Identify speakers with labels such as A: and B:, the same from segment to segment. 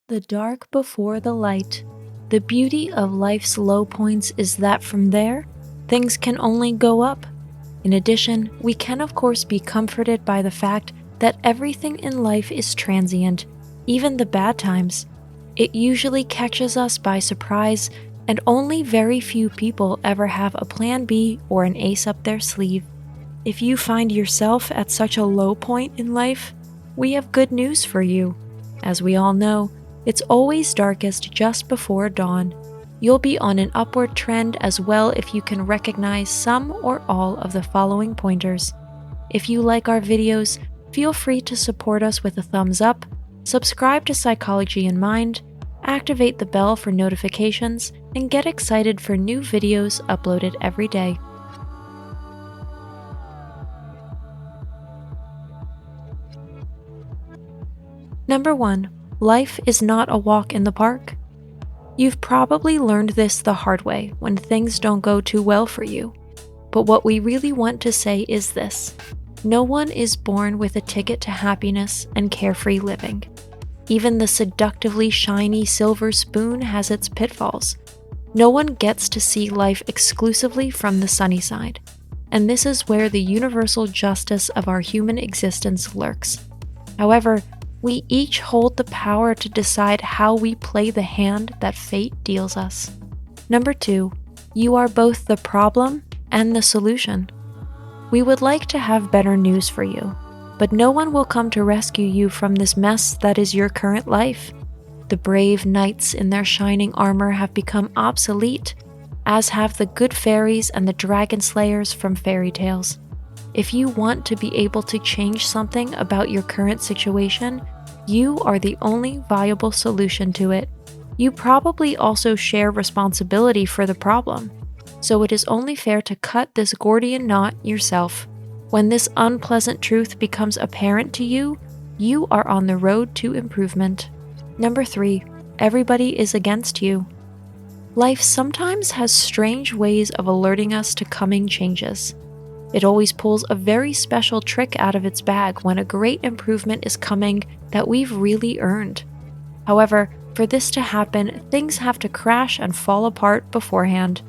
A: The dark before the light. The beauty of life's low points is that from there, things can only go up. In addition, we can of course be comforted by the fact that everything in life is transient, even the bad times. It usually catches us by surprise, and only very few people ever have a plan B or an ace up their sleeve. If you find yourself at such a low point in life, we have good news for you. As we all know, it's always darkest just before dawn. You'll be on an upward trend as well if you can recognize some or all of the following pointers. If you like our videos, feel free to support us with a thumbs up, subscribe to Psychology in Mind, activate the bell for notifications, and get excited for new videos uploaded every day. Number 1. Life is not a walk in the park. You've probably learned this the hard way when things don't go too well for you. But what we really want to say is this: no one is born with a ticket to happiness and carefree living. Even the seductively shiny silver spoon has its pitfalls. No one gets to see life exclusively from the sunny side. And this is where the universal justice of our human existence lurks. However, we each hold the power to decide how we play the hand that fate deals us. Number 2, you are both the problem and the solution. We would like to have better news for you, but no one will come to rescue you from this mess that is your current life. The brave knights in their shining armor have become obsolete, as have the good fairies and the dragon slayers from fairy tales. If you want to be able to change something about your current situation, you are the only viable solution to it. You probably also share responsibility for the problem, so it is only fair to cut this Gordian knot yourself. When this unpleasant truth becomes apparent to you, you are on the road to improvement. Number 3, everybody is against you. Life sometimes has strange ways of alerting us to coming changes. It always pulls a very special trick out of its bag when a great improvement is coming that we've really earned. However, for this to happen, things have to crash and fall apart beforehand.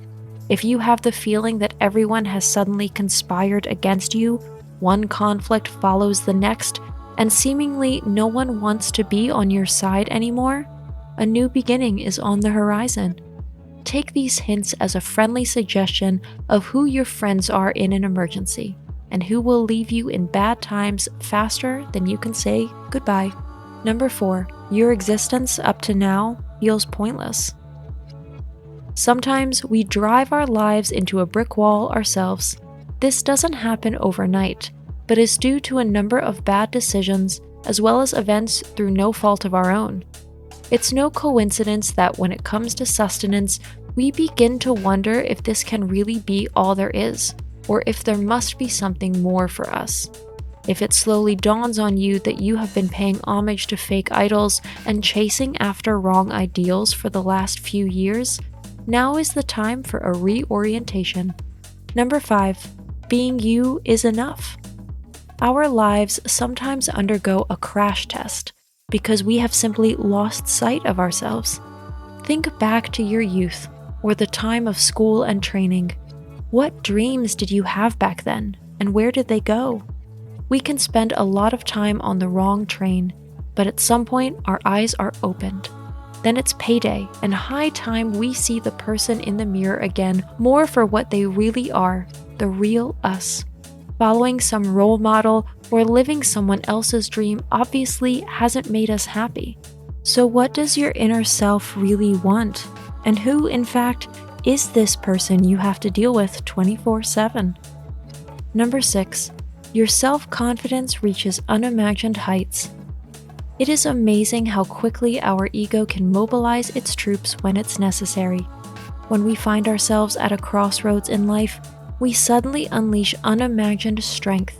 A: If you have the feeling that everyone has suddenly conspired against you, one conflict follows the next, and seemingly no one wants to be on your side anymore, a new beginning is on the horizon. Take these hints as a friendly suggestion of who your friends are in an emergency, and who will leave you in bad times faster than you can say goodbye. Number 4, your existence up to now feels pointless. Sometimes we drive our lives into a brick wall ourselves. This doesn't happen overnight, but is due to a number of bad decisions as well as events through no fault of our own. It's no coincidence that when it comes to sustenance, we begin to wonder if this can really be all there is, or if there must be something more for us. If it slowly dawns on you that you have been paying homage to fake idols and chasing after wrong ideals for the last few years, now is the time for a reorientation. Number 5, being you is enough. Our lives sometimes undergo a crash test because we have simply lost sight of ourselves. Think back to your youth, or the time of school and training. What dreams did you have back then, and where did they go? We can spend a lot of time on the wrong train, but at some point our eyes are opened. Then it's payday, and high time we see the person in the mirror again more for what they really are, the real us. Following some role model or living someone else's dream obviously hasn't made us happy. So what does your inner self really want? And who, in fact, is this person you have to deal with 24/7? Number 6, your self-confidence reaches unimagined heights. It is amazing how quickly our ego can mobilize its troops when it's necessary. When we find ourselves at a crossroads in life, we suddenly unleash unimagined strength.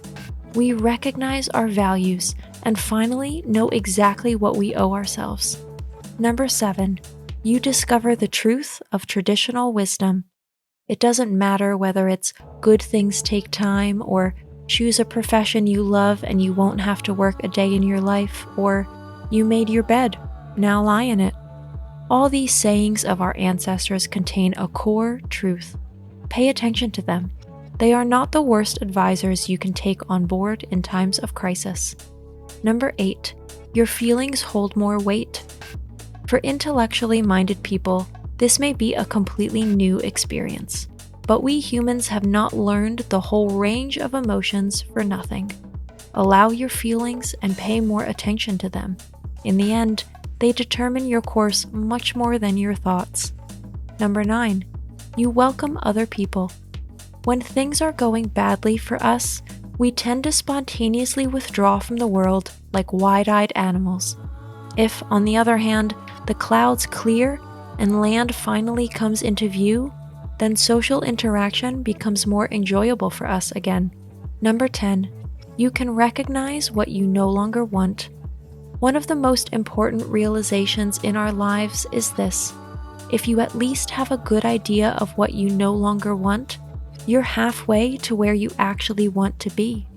A: We recognize our values and finally know exactly what we owe ourselves. Number 7, you discover the truth of traditional wisdom. It doesn't matter whether it's good things take time, or choose a profession you love and you won't have to work a day in your life, or you made your bed. Now lie in it. All these sayings of our ancestors contain a core truth. Pay attention to them. They are not the worst advisors you can take on board in times of crisis. Number 8, your feelings hold more weight. For intellectually minded people, this may be a completely new experience, but we humans have not learned the whole range of emotions for nothing. Allow your feelings and pay more attention to them. In the end, they determine your course much more than your thoughts. Number 9, you welcome other people. When things are going badly for us, we tend to spontaneously withdraw from the world like wide-eyed animals. If, on the other hand, the clouds clear and land finally comes into view, then social interaction becomes more enjoyable for us again. Number 10, you can recognize what you no longer want. One of the most important realizations in our lives is this: if you at least have a good idea of what you no longer want, you're halfway to where you actually want to be.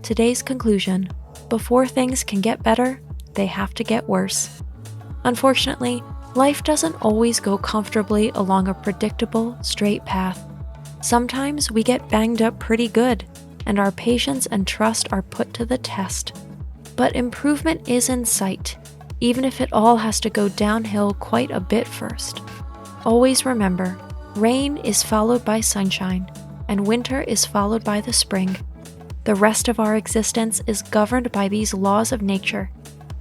A: Today's conclusion: before things can get better, they have to get worse. Unfortunately, life doesn't always go comfortably along a predictable, straight path. Sometimes we get banged up pretty good, and our patience and trust are put to the test. But improvement is in sight, even if it all has to go downhill quite a bit first. Always remember, rain is followed by sunshine, and winter is followed by the spring. The rest of our existence is governed by these laws of nature,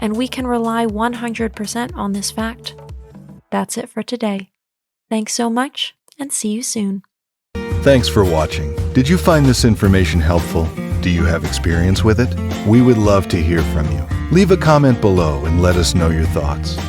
A: and we can rely 100% on this fact. That's it for today. Thanks so much, and see you soon.
B: Thanks for watching. Did you find this information helpful? Do you have experience with it? We would love to hear from you. Leave a comment below and let us know your thoughts.